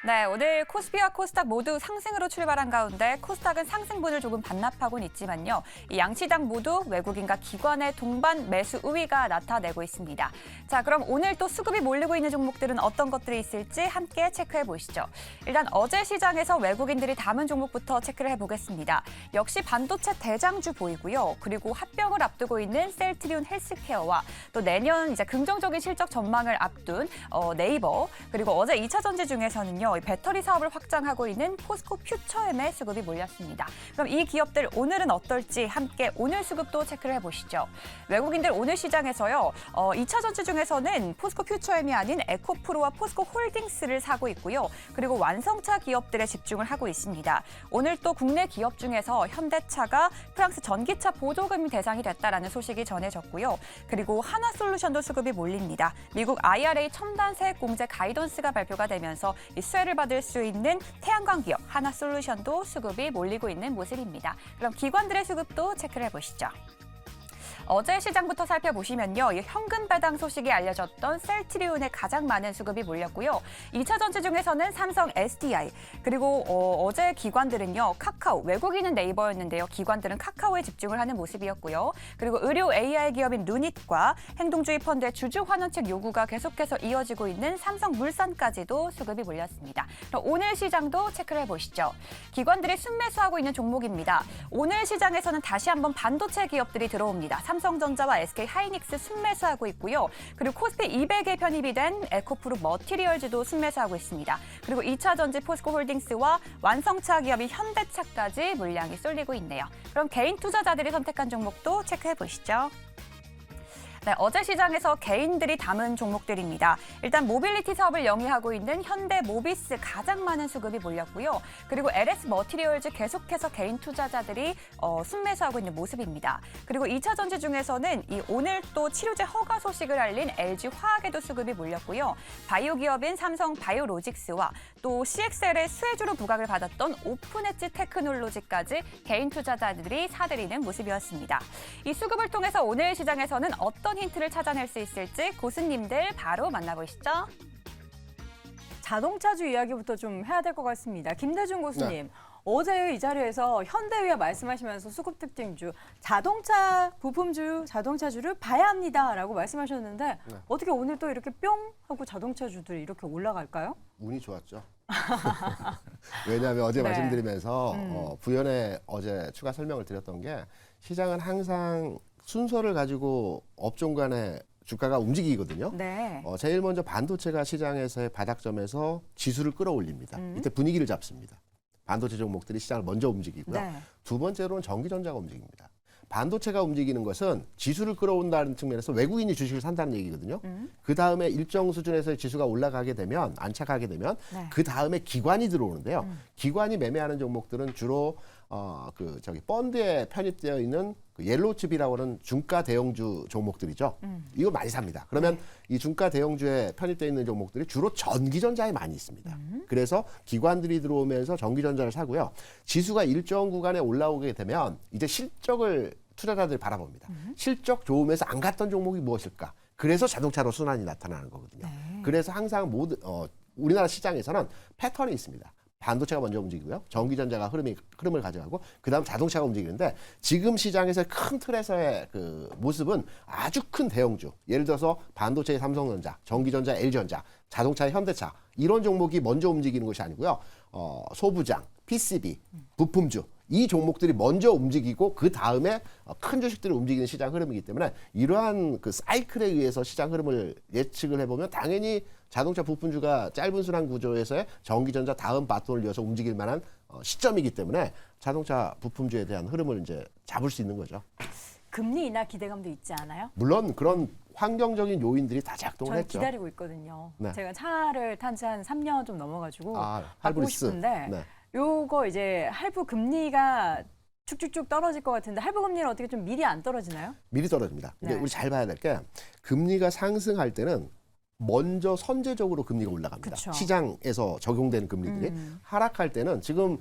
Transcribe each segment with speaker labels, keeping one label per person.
Speaker 1: 네, 오늘 코스피와 코스닥 모두 상승으로 출발한 가운데 코스닥은 상승분을 조금 반납하고는 있지만요. 이 양시장 모두 외국인과 기관의 동반 매수 우위가 나타내고 있습니다. 자, 그럼 오늘 또 수급이 몰리고 있는 종목들은 어떤 것들이 있을지 함께 체크해 보시죠. 일단 어제 시장에서 외국인들이 담은 종목부터 체크를 해보겠습니다. 역시 반도체 대장주 보이고요. 그리고 합병을 앞두고 있는 셀트리온 헬스케어와 또 내년 이제 긍정적인 실적 전망을 앞둔 네이버, 그리고 어제 2차 전지 중에서는요. 배터리 사업을 확장하고 있는 포스코 퓨처엠의 수급이 몰렸습니다. 그럼 이 기업들 오늘은 어떨지 함께 오늘 수급도 체크를 해보시죠. 외국인들 오늘 시장에서요. 2차 전지 중에서는 포스코 퓨처엠이 아닌 에코프로와 포스코 홀딩스를 사고 있고요. 그리고 완성차 기업들에 집중을 하고 있습니다. 오늘 또 국내 기업 중에서 현대차가 프랑스 전기차 보조금이 대상이 됐다라는 소식이 전해졌고요. 그리고 하나솔루션도 수급이 몰립니다. 미국 IRA 첨단 세액 공제 가이던스가 발표가 되면서 이 수혜를 받을 수 있는 태양광 기업 하나솔루션도 수급이 몰리고 있는 모습입니다. 그럼 기관들의 수급도 체크를 해보시죠. 어제 시장부터 살펴보시면요. 현금 배당 소식이 알려졌던 셀트리온에 가장 많은 수급이 몰렸고요. 2차 전지 중에서는 삼성, SDI, 그리고 어제 기관들은요. 카카오, 외국인은 네이버였는데요. 기관들은 카카오에 집중을 하는 모습이었고요. 그리고 의료 AI 기업인 루닛과 행동주의 펀드의 주주 환원책 요구가 계속해서 이어지고 있는 삼성물산까지도 수급이 몰렸습니다. 그럼 오늘 시장도 체크를 해보시죠. 기관들이 순매수하고 있는 종목입니다. 오늘 시장에서는 다시 한번 반도체 기업들이 들어옵니다. 삼성전자와 SK하이닉스 순매수하고 있고요. 그리고 코스피 200에 편입이 된 에코프로 머티리얼즈도 순매수하고 있습니다. 그리고 2차 전지 포스코홀딩스와 완성차 기업인 현대차까지 물량이 쏠리고 있네요. 그럼 개인 투자자들이 선택한 종목도 체크해 보시죠. 네, 어제 시장에서 개인들이 담은 종목들입니다. 일단 모빌리티 사업을 영위하고 있는 현대모비스 가장 많은 수급이 몰렸고요. 그리고 LS 머티리얼즈 계속해서 개인 투자자들이 순매수하고 있는 모습입니다. 그리고 2차 전지 중에서는 오늘 또 치료제 허가 소식을 알린 LG화학에도 수급이 몰렸고요. 바이오 기업인 삼성 바이오로직스와 또 CXL의 수혜주로 부각을 받았던 오픈엣지 테크놀로지까지 개인 투자자들이 사들이는 모습이었습니다. 이 수급을 통해서 오늘 시장에서는 어떤 힌트를 찾아낼 수 있을지 고수님들 바로 만나보시죠.
Speaker 2: 자동차주 이야기부터 좀 해야 될 것 같습니다. 김대중 고수님, 네. 어제 이 자리에서 현대위와 말씀하시면서 수급 특징주, 자동차 부품주, 자동차주를 봐야 합니다라고 말씀하셨는데 네. 어떻게 오늘 또 이렇게 뿅 하고 자동차주들이 이렇게 올라갈까요?
Speaker 3: 운이 좋았죠. 왜냐하면 어제 네. 말씀드리면서 부연에 어제 추가 설명을 드렸던 게 시장은 항상 순서를 가지고 업종 간의 주가가 움직이거든요.
Speaker 2: 네.
Speaker 3: 제일 먼저 반도체가 시장에서의 바닥점에서 지수를 끌어올립니다. 이때 분위기를 잡습니다. 반도체 종목들이 시장을 먼저 움직이고요.
Speaker 2: 네.
Speaker 3: 두 번째로는 전기전자가 움직입니다. 반도체가 움직이는 것은 지수를 끌어온다는 측면에서 외국인이 주식을 산다는 얘기거든요. 그 다음에 일정 수준에서의 지수가 올라가게 되면, 안착하게 되면
Speaker 2: 네.
Speaker 3: 그 다음에 기관이 들어오는데요. 기관이 매매하는 종목들은 주로 펀드에 편입되어 있는 그 옐로우칩이라고 하는 중가 대형주 종목들이죠. 이거 많이 삽니다. 그러면 네. 이 중가 대형주에 편입되어 있는 종목들이 주로 전기전자에 많이 있습니다. 그래서 기관들이 들어오면서 전기전자를 사고요. 지수가 일정 구간에 올라오게 되면 이제 실적을 투자자들이 바라봅니다. 실적 좋으면서 안 갔던 종목이 무엇일까? 그래서 자동차로 순환이 나타나는 거거든요.
Speaker 2: 네.
Speaker 3: 그래서 항상 우리나라 시장에서는 패턴이 있습니다. 반도체가 먼저 움직이고요. 전기전자가 흐름을 가져가고 그다음 자동차가 움직이는데 지금 시장에서의 큰 틀에서의 그 모습은 아주 큰 대형주. 예를 들어서 반도체의 삼성전자, 전기전자 LG전자, 자동차의 현대차 이런 종목이 먼저 움직이는 것이 아니고요. 소부장, PCB, 부품주 이 종목들이 먼저 움직이고 그 다음에 큰 주식들이 움직이는 시장 흐름이기 때문에 이러한 그 사이클에 의해서 시장 흐름을 예측을 해보면 당연히 자동차 부품주가 짧은 순환 구조에서의 전기전자 다음 바톤을 이어서 움직일 만한 시점이기 때문에 자동차 부품주에 대한 흐름을 이제 잡을 수 있는 거죠.
Speaker 2: 금리 인하 기대감도 있지 않아요?
Speaker 3: 물론 그런 환경적인 요인들이 다 작동을
Speaker 2: 저는
Speaker 3: 했죠.
Speaker 2: 기다리고 있거든요.
Speaker 3: 네.
Speaker 2: 제가 차를 탄 지 한 3년 좀 넘어가지고 바꾸고
Speaker 3: 할부리스.
Speaker 2: 싶은데
Speaker 3: 네.
Speaker 2: 요거 이제 할부 금리가 쭉쭉쭉 떨어질 것 같은데 할부 금리는 어떻게 좀 미리 안 떨어지나요?
Speaker 3: 미리 떨어집니다. 근데
Speaker 2: 네.
Speaker 3: 우리 잘 봐야 될 게 금리가 상승할 때는 먼저 선제적으로 금리가 올라갑니다.
Speaker 2: 그쵸.
Speaker 3: 시장에서 적용되는 금리들이 하락할 때는 지금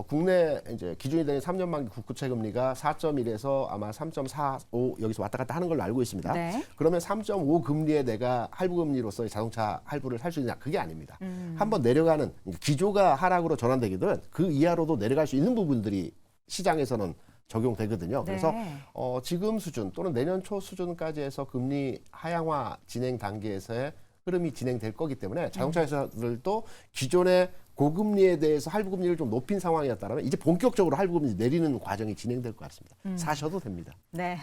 Speaker 3: 국내 이제 기준이 되는 3년 만기 국고채 금리가 4.1에서 아마 3.45 여기서 왔다 갔다 하는 걸로 알고 있습니다.
Speaker 2: 네.
Speaker 3: 그러면 3.5 금리에 내가 할부 금리로서의 자동차 할부를 살 수 있느냐? 그게 아닙니다. 한번 내려가는 기조가 하락으로 전환되게 되면 그 이하로도 내려갈 수 있는 부분들이 시장에서는 적용되거든요. 그래서
Speaker 2: 네.
Speaker 3: 지금 수준 또는 내년 초 수준까지 해서 금리 하향화 진행 단계에서의 흐름이 진행될 거기 때문에 자동차 회사들도 기존의 고금리에 대해서 할부금리를 좀 높인 상황이었다면 이제 본격적으로 할부금리 내리는 과정이 진행될 것 같습니다. 사셔도 됩니다.
Speaker 2: 네,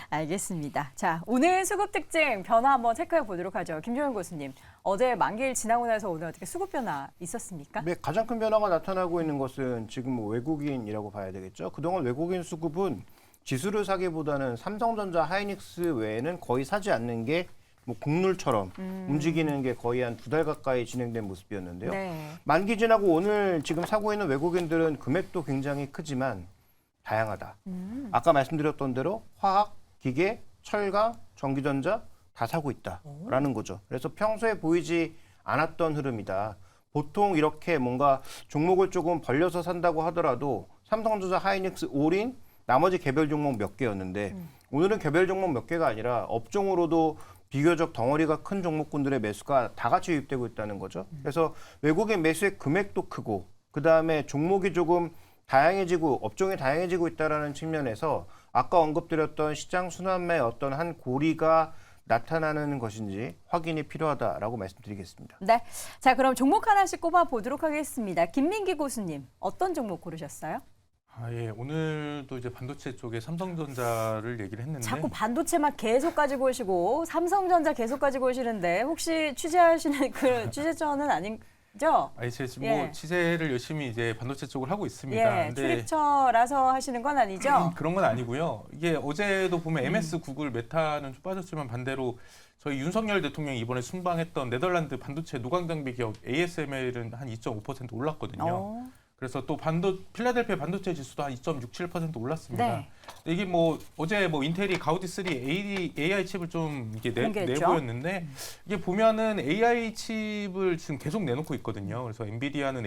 Speaker 2: 알겠습니다. 자, 오늘 수급 특징 변화 한번 체크해 보도록 하죠. 김종현 교수님, 어제 만기일 지나고 나서 오늘 어떻게 수급 변화 있었습니까?
Speaker 4: 네, 가장 큰 변화가 나타나고 있는 것은 지금 뭐 외국인이라고 봐야 되겠죠. 그동안 외국인 수급은 지수를 사기보다는 삼성전자, 하이닉스 외에는 거의 사지 않는 게 뭐 국룰처럼 움직이는 게 거의 한 2달 가까이 진행된 모습이었는데요.
Speaker 2: 네.
Speaker 4: 만기 지나고 오늘 지금 사고 있는 외국인들은 금액도 굉장히 크지만 다양하다. 아까 말씀드렸던 대로 화학, 기계, 철강, 전기전자 다 사고 있다라는 거죠. 그래서 평소에 보이지 않았던 흐름이다. 보통 이렇게 뭔가 종목을 조금 벌려서 산다고 하더라도 삼성전자, 하이닉스, 올인, 나머지 개별 종목 몇 개였는데 오늘은 개별 종목 몇 개가 아니라 업종으로도 비교적 덩어리가 큰 종목군들의 매수가 다 같이 유입되고 있다는 거죠. 그래서 외국인 매수의 금액도 크고 그다음에 종목이 조금 다양해지고 업종이 다양해지고 있다는 측면에서 아까 언급드렸던 시장 순환매의 어떤 한 고리가 나타나는 것인지 확인이 필요하다라고 말씀드리겠습니다.
Speaker 2: 네. 자, 그럼 종목 하나씩 꼽아 보도록 하겠습니다. 김민기 교수님, 어떤 종목 고르셨어요?
Speaker 5: 예, 오늘도 이제 반도체 쪽에 삼성전자를 얘기를 했는데
Speaker 2: 자꾸 반도체만 계속 가지고 오시고 삼성전자 계속 가지고 오시는데 혹시 취재하시는 그 취재처는 아니죠?
Speaker 5: 제가 지금
Speaker 2: 예.
Speaker 5: 뭐 취재를 열심히 이제 반도체 쪽을 하고 있습니다.
Speaker 2: 예,
Speaker 5: 근데
Speaker 2: 출입처라서 하시는 건 아니죠?
Speaker 5: 그런 건 아니고요. 이게 어제도 보면 MS, 구글, 메타는 좀 빠졌지만 반대로 저희 윤석열 대통령이 이번에 순방했던 네덜란드 반도체 노광 장비 기업 ASML은 한 2.5% 올랐거든요.
Speaker 2: 어.
Speaker 5: 그래서 또 필라델피아 반도체 지수도 한 2.67% 올랐습니다.
Speaker 2: 네.
Speaker 5: 이게 뭐 어제 뭐 인텔이 가우디 3 AI 칩을 좀 이게
Speaker 2: 공개했죠?
Speaker 5: 내보였는데 이게 보면은 AI 칩을 지금 계속 내놓고 있거든요. 그래서 엔비디아는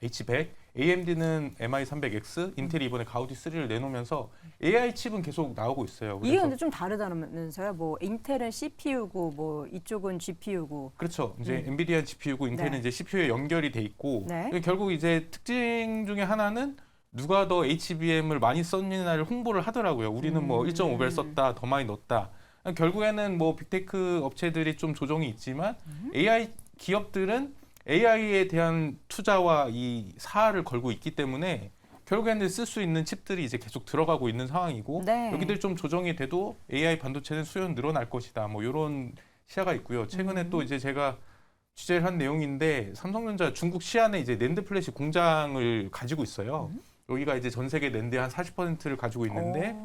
Speaker 5: H100, AMD는 MI300X, 인텔이 이번에 가우디 3를 내놓으면서 AI 칩은 계속 나오고 있어요.
Speaker 2: 이게 근데 좀 다르다면서요? 뭐 인텔은 CPU고 뭐 이쪽은 GPU고.
Speaker 5: 그렇죠. 이제 엔비디아 GPU고 인텔은
Speaker 2: 네.
Speaker 5: 이제 CPU에 연결이 돼 있고
Speaker 2: 네.
Speaker 5: 결국 이제 특징 중에 하나는 누가 더 HBM을 많이 썼느냐를 홍보를 하더라고요. 우리는 뭐 1.5배 썼다, 더 많이 넣었다. 결국에는 뭐 빅테크 업체들이 좀 조정이 있지만 AI 기업들은 AI에 대한 투자와 이 사활을 걸고 있기 때문에 결국에는 쓸 수 있는 칩들이 이제 계속 들어가고 있는 상황이고
Speaker 2: 네.
Speaker 5: 여기들 좀 조정이 돼도 AI 반도체는 수요는 늘어날 것이다. 뭐 이런 시야가 있고요. 최근에 또 이제 제가 취재를 한 내용인데 삼성전자 중국 시안에 이제 낸드 플래시 공장을 가지고 있어요. 여기가 이제 전 세계 낸드의 한 40%를 가지고 있는데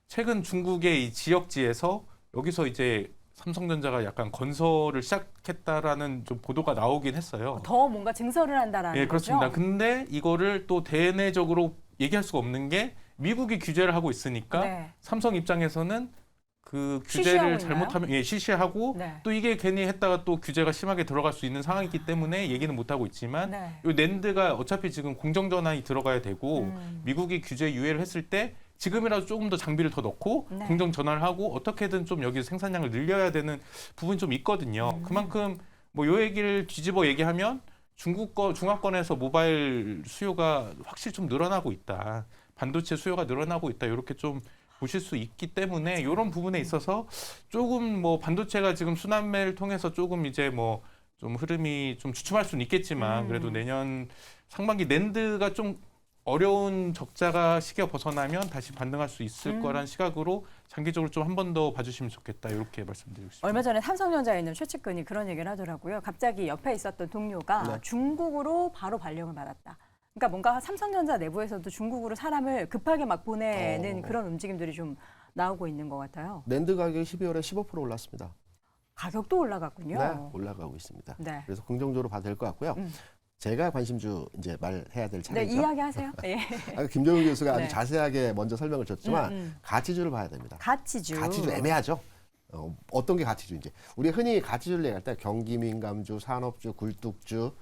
Speaker 5: 최근 중국의 이 지역지에서 여기서 이제 삼성전자가 약간 건설을 시작했다라는 좀 보도가 나오긴 했어요.
Speaker 2: 더 뭔가 증설을 한다라는
Speaker 5: 예, 그렇습니다.
Speaker 2: 거죠?
Speaker 5: 근데 이거를 또 대내적으로 얘기할 수가 없는 게 미국이 규제를 하고 있으니까
Speaker 2: 네.
Speaker 5: 삼성 입장에서는 그
Speaker 2: 시시하고
Speaker 5: 규제를
Speaker 2: 있나요?
Speaker 5: 잘못하면 시시하고
Speaker 2: 네.
Speaker 5: 또 이게 괜히 했다가 또 규제가 심하게 들어갈 수 있는 상황이기 때문에 얘기는 못 하고 있지만
Speaker 2: 네.
Speaker 5: 이 낸드가 어차피 지금 공정 전환이 들어가야 되고 미국이 규제 유예를 했을 때 지금이라도 조금 더 장비를 더 넣고
Speaker 2: 네.
Speaker 5: 공정 전환을 하고 어떻게든 좀 여기서 생산량을 늘려야 되는 부분이 좀 있거든요. 그만큼 뭐 요 얘기를 뒤집어 얘기하면 중화권에서 모바일 수요가 확실히 좀 늘어나고 있다. 반도체 수요가 늘어나고 있다. 이렇게 좀 보실 수 있기 때문에 이런 부분에 있어서 조금 뭐 반도체가 지금 순환매를 통해서 조금 이제 뭐 좀 흐름이 좀 주춤할 수는 있겠지만 그래도 내년 상반기 낸드가 좀 어려운 적자가 시기가 벗어나면 다시 반등할 수 있을 거란 시각으로 장기적으로 좀 한 번 더 봐주시면 좋겠다 이렇게 말씀드리고 싶습니다.
Speaker 2: 얼마 전에 삼성전자에 있는 최측근이 그런 얘기를 하더라고요. 갑자기 옆에 있었던 동료가
Speaker 3: 네.
Speaker 2: 중국으로 바로 발령을 받았다. 그러니까 뭔가 삼성전자 내부에서도 중국으로 사람을 급하게 막 보내는 그런 움직임들이 좀 나오고 있는 것 같아요.
Speaker 3: 낸드 가격이 12월에 15% 올랐습니다.
Speaker 2: 가격도 올라갔군요.
Speaker 3: 네, 올라가고 있습니다.
Speaker 2: 네.
Speaker 3: 그래서 긍정적으로 봐도 될 것 같고요. 제가 관심주 이제 말해야 될
Speaker 2: 네,
Speaker 3: 차례죠.
Speaker 2: 이야기하세요. 예.
Speaker 3: 아까 김정은 교수가
Speaker 2: 네.
Speaker 3: 아주 자세하게 먼저 설명을 줬지만 가치주를 봐야 됩니다.
Speaker 2: 가치주.
Speaker 3: 가치주 애매하죠. 어떤 게 가치주인지. 우리 흔히 가치주를 얘기할 때 경기민감주, 산업주, 굴뚝주,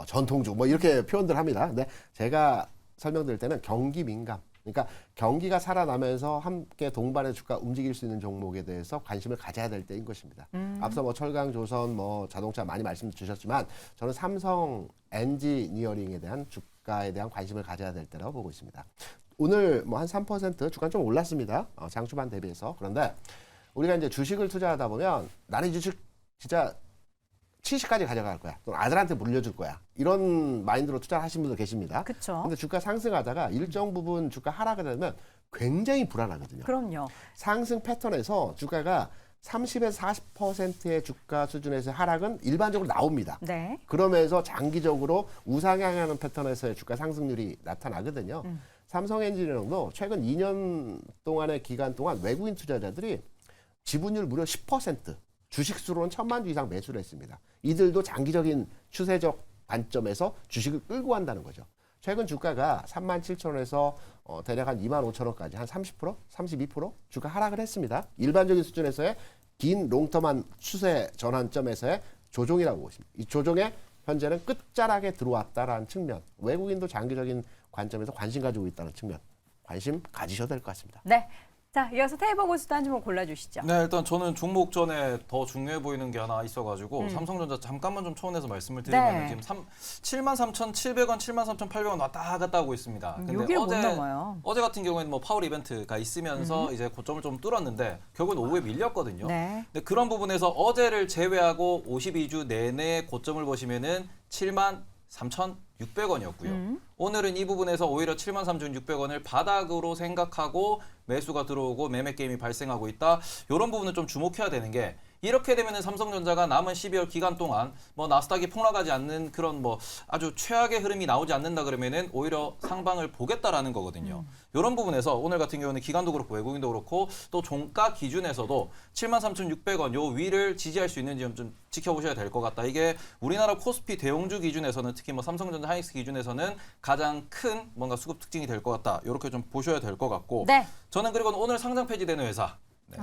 Speaker 3: 전통주 뭐 이렇게 표현들 합니다. 근데 제가 설명드릴 때는 경기 민감. 그러니까 경기가 살아나면서 함께 동반의 주가 움직일 수 있는 종목에 대해서 관심을 가져야 될 때인 것입니다. 앞서 뭐 철강, 조선, 뭐 자동차 많이 말씀 주셨지만 저는 삼성 엔지니어링에 대한 주가에 대한 관심을 가져야 될 때라고 보고 있습니다. 오늘 뭐 한 3% 주가 좀 올랐습니다. 장 초반 대비해서. 그런데 우리가 이제 주식을 투자하다 보면 나는 이 주식 진짜 70까지 가져갈 거야. 또는 아들한테 물려줄 거야. 이런 마인드로 투자하신 분들 계십니다.
Speaker 2: 그렇죠.
Speaker 3: 근데 주가 상승하다가 일정 부분 주가 하락을 하면 굉장히 불안하거든요.
Speaker 2: 그럼요.
Speaker 3: 상승 패턴에서 주가가 30에서 40%의 주가 수준에서 하락은 일반적으로 나옵니다.
Speaker 2: 네.
Speaker 3: 그러면서 장기적으로 우상향하는 패턴에서의 주가 상승률이 나타나거든요. 삼성엔지니어링도 최근 2년 동안의 기간 동안 외국인 투자자들이 지분율 무려 10%, 주식수로는 1,000만 주 이상 매수를 했습니다. 이들도 장기적인 추세적 관점에서 주식을 끌고 간다는 거죠. 최근 주가가 37,000원에서 대략 한 25,000원까지 한 30%, 32% 주가 하락을 했습니다. 일반적인 수준에서의 긴 롱텀한 추세 전환점에서의 조정이라고 보고 있습니다. 이 조정에 현재는 끝자락에 들어왔다라는 측면, 외국인도 장기적인 관점에서 관심 가지고 있다는 측면, 관심 가지셔도 될 것 같습니다.
Speaker 2: 네. 자, 이어서 테이블 고수도 한 종목 골라주시죠.
Speaker 6: 네, 일단 저는 종목 전에 더 중요해 보이는 게 하나 있어가지고 삼성전자 잠깐만 좀 초원해서 말씀을 드리면
Speaker 2: 네.
Speaker 6: 지금 73,700원, 73,800원 왔다 갔다 하고 있습니다. 근데
Speaker 2: 여기를 못 넘어요.
Speaker 6: 어제 같은 경우에는 뭐 파월 이벤트가 있으면서 이제 고점을 좀 뚫었는데 결국은 오후에 밀렸거든요.
Speaker 2: 네.
Speaker 6: 근데 그런 부분에서 어제를 제외하고 52주 내내 고점을 보시면은 73,600원이었고요. 오늘은 이 부분에서 오히려 73,600원을 바닥으로 생각하고 매수가 들어오고 매매 게임이 발생하고 있다. 이런 부분은 좀 주목해야 되는 게 이렇게 되면은 삼성전자가 남은 12월 기간 동안 뭐 나스닥이 폭락하지 않는 그런 뭐 아주 최악의 흐름이 나오지 않는다 그러면은 오히려 상방을 보겠다라는 거거든요. 이런 부분에서 오늘 같은 경우는 기관도 그렇고 외국인도 그렇고 또 종가 기준에서도 73,600원 요 위를 지지할 수 있는지 좀 지켜보셔야 될 것 같다. 이게 우리나라 코스피 대형주 기준에서는 특히 뭐 삼성전자 하이닉스 기준에서는 가장 큰 뭔가 수급 특징이 될 것 같다. 이렇게 좀 보셔야 될 것 같고
Speaker 2: 네.
Speaker 6: 저는 그리고 오늘 상장 폐지되는 회사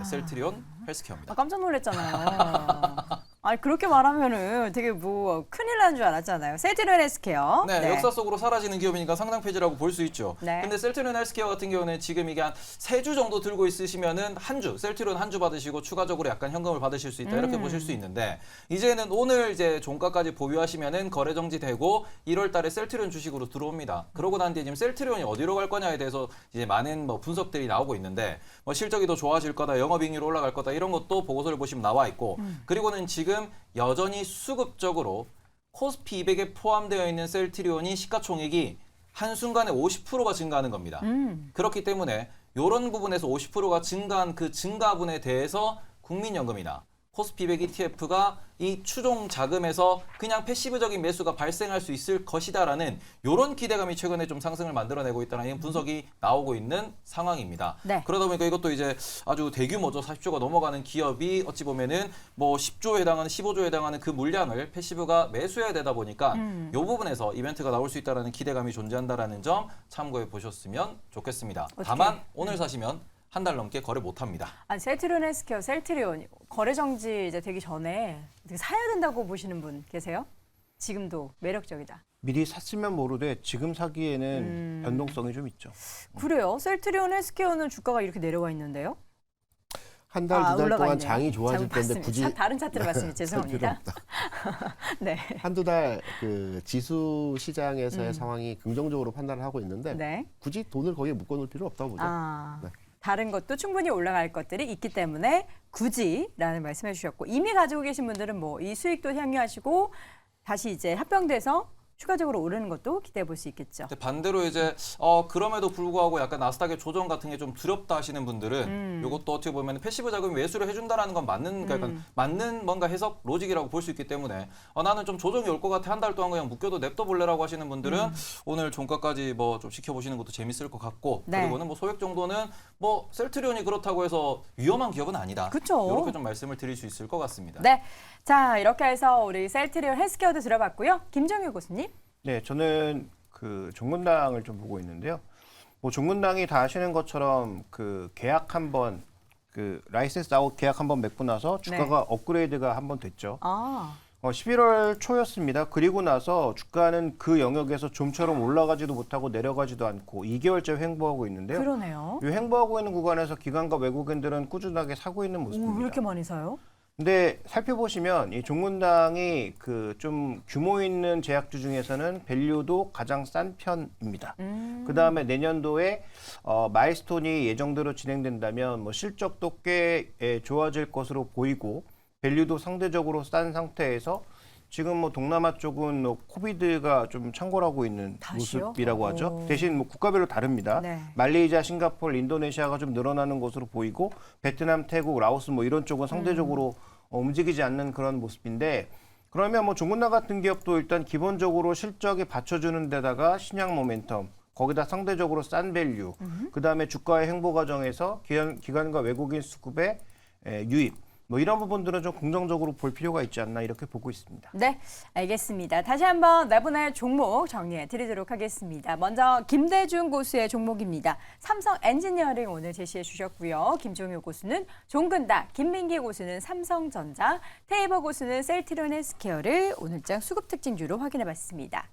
Speaker 6: 셀트리온 헬스케어입니다.
Speaker 2: 깜짝 놀랐잖아요. 아니 그렇게 말하면은 되게 뭐 큰일 나는 줄 알았잖아요. 셀트리온 헬스케어.
Speaker 6: 네, 역사 속으로 사라지는 기업이니까 상장 폐지라고 볼 수 있죠.
Speaker 2: 네.
Speaker 6: 근데 셀트리온 헬스케어 같은 경우는 지금 이게 한 3주 정도 들고 있으시면은 한 주, 셀트리온 한 주 받으시고 추가적으로 약간 현금을 받으실 수 있다 이렇게 보실 수 있는데 이제는 오늘 이제 종가까지 보유하시면은 거래 정지되고 1월 달에 셀트리온 주식으로 들어옵니다. 그러고 난 뒤에 지금 셀트리온이 어디로 갈 거냐에 대해서 이제 많은 뭐 분석들이 나오고 있는데 뭐 실적이 더 좋아질 거다, 영업이익률 올라갈 거다 이런 것도 보고서를 보시면 나와 있고 그리고는 지금 여전히 수급적으로 코스피 200에 포함되어 있는 셀트리온이 시가총액이 한순간에 50%가 증가하는 겁니다. 그렇기 때문에 이런 부분에서 50%가 증가한 그 증가분에 대해서 국민연금이나 코스피 200 ETF가 이 추종 자금에서 그냥 패시브적인 매수가 발생할 수 있을 것이다라는 이런 기대감이 최근에 좀 상승을 만들어내고 있다는 이런 분석이 나오고 있는 상황입니다.
Speaker 2: 네.
Speaker 6: 그러다 보니까 이것도 이제 아주 대규모죠. 40조가 넘어가는 기업이 어찌 보면은 뭐 10조에 해당하는 15조에 해당하는 그 물량을 패시브가 매수해야 되다 보니까 이 부분에서 이벤트가 나올 수 있다는 기대감이 존재한다라는 점 참고해 보셨으면 좋겠습니다. 다만 오늘 사시면 한 달 넘게 거래 못 합니다.
Speaker 2: 아니 셀트리온 헬스케어, 셀트리온 거래 정지 이제 되기 전에 되게 사야 된다고 보시는 분 계세요? 지금도 매력적이다.
Speaker 4: 미리 샀으면 모르되 지금 사기에는 변동성이 좀 있죠.
Speaker 2: 그래요? 셀트리온 헬스케어는 주가가 이렇게 내려와 있는데요?
Speaker 3: 한 달, 두 달
Speaker 2: 올라가
Speaker 3: 동안
Speaker 2: 있네요.
Speaker 3: 장이 좋아질
Speaker 2: 잘못
Speaker 3: 텐데
Speaker 2: 봤습니다.
Speaker 3: 굳이
Speaker 2: 다른 차트를 봤습니다.
Speaker 3: 살 필요
Speaker 2: 죄송합니다.
Speaker 3: 없다.
Speaker 2: 네.
Speaker 3: 한두 달 그 지수 시장에서의 상황이 긍정적으로 판단을 하고 있는데
Speaker 2: 네.
Speaker 3: 굳이 돈을 거기에 묶어놓을 필요 없다고 보죠.
Speaker 2: 아,
Speaker 3: 네.
Speaker 2: 다른 것도 충분히 올라갈 것들이 있기 때문에 굳이라는 말씀해 주셨고 이미 가지고 계신 분들은 뭐 이 수익도 향유하시고 다시 이제 합병돼서 추가적으로 오르는 것도 기대해 볼 수 있겠죠.
Speaker 6: 근데 반대로 이제 그럼에도 불구하고 약간 나스닥의 조정 같은 게 좀 두렵다 하시는 분들은 이것도 어떻게 보면 패시브 자금이 매수를 해준다라는 건 맞는 그러니까 약간 맞는 뭔가 해석 로직이라고 볼 수 있기 때문에 나는 좀 조정이 올 것 같아 한 달 동안 그냥 묶여도 냅둬 볼래라고 하시는 분들은 오늘 종가까지 뭐 좀 지켜보시는 것도 재밌을 것 같고
Speaker 2: 네.
Speaker 6: 그리고는 뭐 소액 정도는 뭐 셀트리온이 그렇다고 해서 위험한 기업은 아니다.
Speaker 2: 그쵸.
Speaker 6: 이렇게 좀 말씀을 드릴 수 있을 것 같습니다.
Speaker 2: 네. 자, 이렇게 해서 우리 셀트리온 헬스케어도 들어봤고요. 김정유 교수님.
Speaker 4: 네, 저는 그 종문당을 좀 보고 있는데요. 뭐 종문당이 다 아시는 것처럼 그 계약 한번 그 라이센스 아웃 계약 한번 맺고 나서 주가가 업그레이드가 한번 됐죠.
Speaker 2: 아,
Speaker 4: 11월 초였습니다. 그리고 나서 주가는 그 영역에서 좀처럼 올라가지도 못하고 내려가지도 않고 2개월째 횡보하고 있는데요.
Speaker 2: 그러네요.
Speaker 4: 이 횡보하고 있는 구간에서 기관과 외국인들은 꾸준하게 사고 있는
Speaker 2: 오,
Speaker 4: 모습입니다.
Speaker 2: 왜 이렇게 많이 사요?
Speaker 4: 근데 살펴보시면 이 종문당이 그 좀 규모 있는 제약주 중에서는 밸류도 가장 싼 편입니다. 그 다음에 내년도에 마일스톤이 예정대로 진행된다면 뭐 실적도 꽤 좋아질 것으로 보이고 밸류도 상대적으로 싼 상태에서 지금 뭐 동남아 쪽은 뭐 코비드가 좀 창궐하고 있는
Speaker 2: 다시요?
Speaker 4: 모습이라고 하죠.
Speaker 2: 오.
Speaker 4: 대신 뭐 국가별로 다릅니다.
Speaker 2: 네.
Speaker 4: 말레이시아, 싱가포르, 인도네시아가 좀 늘어나는 것으로 보이고 베트남, 태국, 라오스 뭐 이런 쪽은 상대적으로 움직이지 않는 그런 모습인데 그러면 뭐 종군당 같은 기업도 일단 기본적으로 실적에 받쳐주는 데다가 신약 모멘텀 거기다 상대적으로 싼 밸류 그다음에 주가의 횡보 과정에서 기관과 외국인 수급의 유입 뭐 이런 부분들은 좀 긍정적으로 볼 필요가 있지 않나 이렇게 보고 있습니다.
Speaker 2: 네, 알겠습니다. 다시 한번 내분할 종목 정리해 드리도록 하겠습니다. 먼저 김대중 고수의 종목입니다. 삼성 엔지니어링 오늘 제시해 주셨고요. 김종효 고수는 종근당, 김민기 고수는 삼성전자, 테이버 고수는 셀트리온 헬스케어를 오늘장 수급 특징주로 확인해 봤습니다.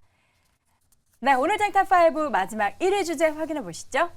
Speaker 2: 네, 오늘장 탑5 마지막 1위 주제 확인해 보시죠.